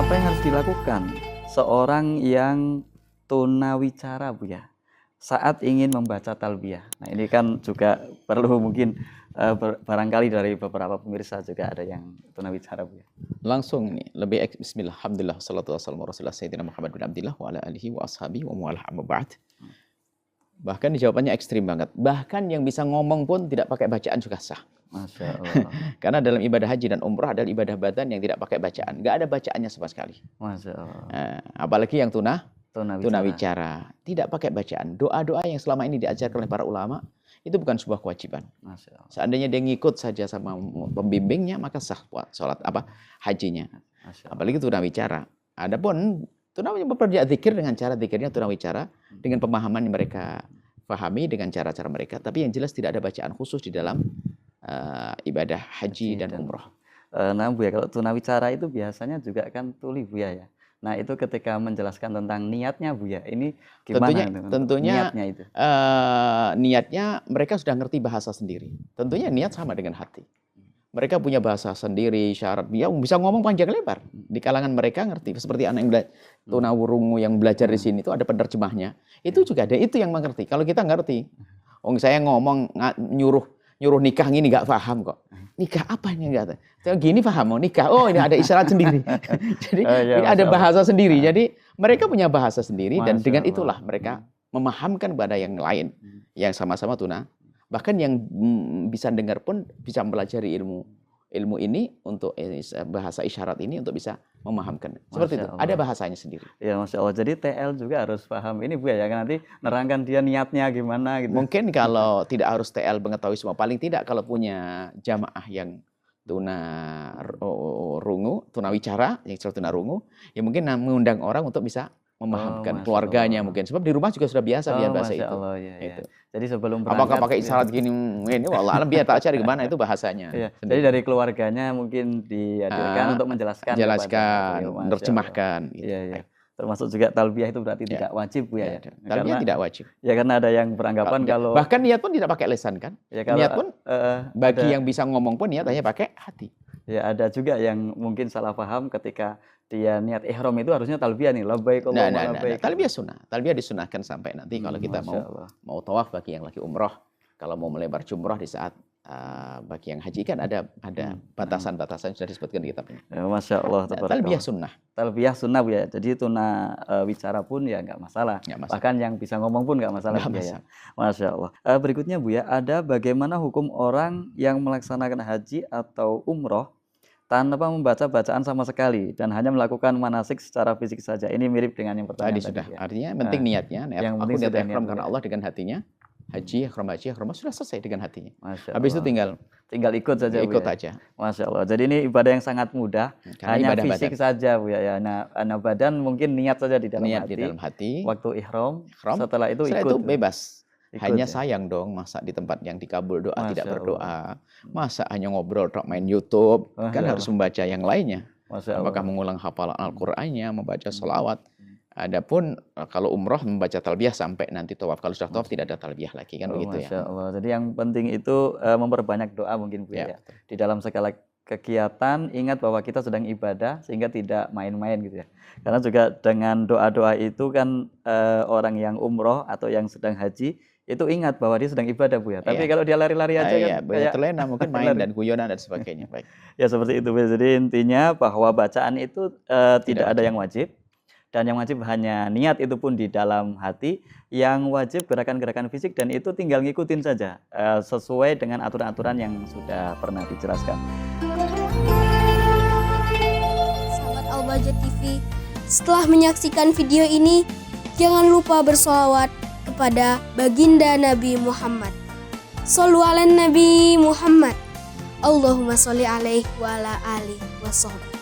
Apa yang harus dilakukan seorang yang tunawicara, Bu ya, saat ingin membaca talbiyah? Nah, ini kan juga perlu mungkin barangkali dari beberapa pemirsa juga ada yang tunawicara, Bu ya. Langsung nih, lebih bismillah, alhamdulillah, salatu wassalamu rasulullah sayyidina Muhammad bin Abdillah wa ala alihi wa ashabihi wa mu'alah amma ba'd. Bahkan jawabannya ekstrim banget. Bahkan yang bisa ngomong pun tidak pakai bacaan juga sah. Masya Allah. Karena dalam ibadah haji dan umrah adalah ibadah badan yang tidak pakai bacaan. Nggak ada bacaannya sama sekali. Masya Allah. Apalagi yang Tunawicara. tunawicara. Tidak pakai bacaan. Doa-doa yang selama ini diajarkan oleh para ulama, itu bukan sebuah kewajiban. Masya Allah. Seandainya dia ngikut saja sama pembimbingnya, maka sah sholat hajinya. Apalagi tunawicara. Adapun tunawicara zikir dengan cara zikirnya tunawicara dengan pemahaman yang mereka pahami dengan cara-cara mereka. Tapi yang jelas tidak ada bacaan khusus di dalam ibadah haji dan umroh. Nah, Bu ya, kalau tunawicara itu biasanya juga kan tuli, Bu ya. Nah, itu ketika menjelaskan tentang niatnya, Bu ya, ini gimana? Tentunya niatnya itu. Niatnya mereka sudah ngerti bahasa sendiri. Tentunya niat sama dengan hati. Mereka punya bahasa sendiri, syarat dia bisa ngomong panjang lebar. Di kalangan mereka ngerti. Seperti anak yang tunawurungu yang belajar di sini itu ada penerjemahnya. Itu juga ada, itu yang mengerti. Kalau kita ngerti, saya ngomong nyuruh nikah gini nggak paham kok. Nikah apa ini nggak? Gini paham mau nikah. Oh, ini ada isyarat sendiri. Jadi ini ada bahasa sendiri. Jadi mereka punya bahasa sendiri dan dengan itulah mereka memahamkan pada yang lain yang sama-sama tuna. Bahkan yang bisa dengar pun bisa mempelajari ilmu ini untuk bahasa isyarat ini untuk bisa memahamkan. Seperti itu. Ada bahasanya sendiri. Ya, Masya Allah. Jadi TL juga harus paham ini, Bu ya, kan nanti nerangkan dia niatnya gimana gitu. Mungkin kalau tidak harus TL mengetahui semua, paling tidak kalau punya jamaah yang tunawicara, yang tunarungu, ya mungkin mengundang orang untuk bisa memahamkan keluarganya mungkin. Sebab di rumah juga sudah biasa biar bahasa itu. Allah, ya, itu. Jadi sebelum berangkat, apakah pakai isyarat gini, ini wallah alam biar tak cari gimana itu bahasanya. Iya. Jadi dari keluarganya mungkin dihadirkan untuk menjelaskan, menerjemahkan. Iya. Termasuk juga talbiyah itu berarti tidak wajib, Bu ya. Talbiyah tidak wajib. Ya, karena ada yang beranggapan kalau bahkan niat pun tidak pakai lisan kan. Ya, kalau, niat pun bagi yang bisa ngomong pun niat hanya pakai hati. Ya, ada juga yang mungkin salah paham ketika dia niat ihram itu harusnya talbiyah nih, labbaik Allahumma labbaik. Talbiyah sunnah. Talbiyah disunahkan sampai nanti kalau kita mau tawaf bagi yang lagi umroh. Kalau mau melebar jumroh di saat bagi yang haji kan ada batasan-batasan sudah disebutkan di kitab ini. Ya, Masya Allah. Talbiyah sunnah. Talbiyah sunnah, Bu ya. Jadi wicara pun ya nggak masalah. Bahkan yang bisa ngomong pun nggak masalah. Ya. Masya Allah. Berikutnya, Bu ya, ada bagaimana hukum orang yang melaksanakan haji atau umroh tanpa membaca bacaan sama sekali dan hanya melakukan manasik secara fisik saja. Ini mirip dengan yang pertama tadi. Sudah. Ya. Artinya penting niatnya. Yang aku niat ihram karena Allah dengan hatinya. Haji, ihram sudah selesai dengan hatinya. Habis itu tinggal ikut saja. Ikut aja. Masya Allah. Jadi ini ibadah yang sangat mudah. Hanya fisik saja, Bu ya. Nah, badan mungkin niat saja di dalam hati. Di dalam hati. Waktu ihram. Setelah itu ikut. Itu bebas. Hanya sayang dong masa di tempat yang dikabul doa tidak berdoa. Masa hanya ngobrol main YouTube. Kan harus membaca yang lainnya. Apakah mengulang hafalan Al-Qur'annya, membaca sholawat. Adapun kalau umroh membaca talbiyah sampai nanti tawaf. Kalau sudah tawaf tidak ada talbiyah lagi kan begitu ya. Masya Allah. Jadi yang penting itu memperbanyak doa mungkin, Bu ya. Di dalam segala kegiatan ingat bahwa kita sedang ibadah sehingga tidak main-main gitu ya. Karena juga dengan doa-doa itu kan orang yang umroh atau yang sedang haji itu ingat bahwa dia sedang ibadah, Bu ya. Tapi kalau dia lari-lari aja kan kayak terlena mungkin main dan guyonan dan sebagainya. Baik. Ya seperti itu, Bu. Jadi intinya bahwa bacaan itu tidak ada yang wajib. Dan yang wajib hanya niat, itu pun di dalam hati. Yang wajib gerakan-gerakan fisik dan itu tinggal ngikutin saja sesuai dengan aturan-aturan yang sudah pernah dijelaskan. Sahabat Al-Bahjah TV, setelah menyaksikan video ini, jangan lupa bersolawat kepada baginda Nabi Muhammad. Shollu ala Nabi Muhammad. Allahumma sholli alaihi wa ala alihi wa sahbihi.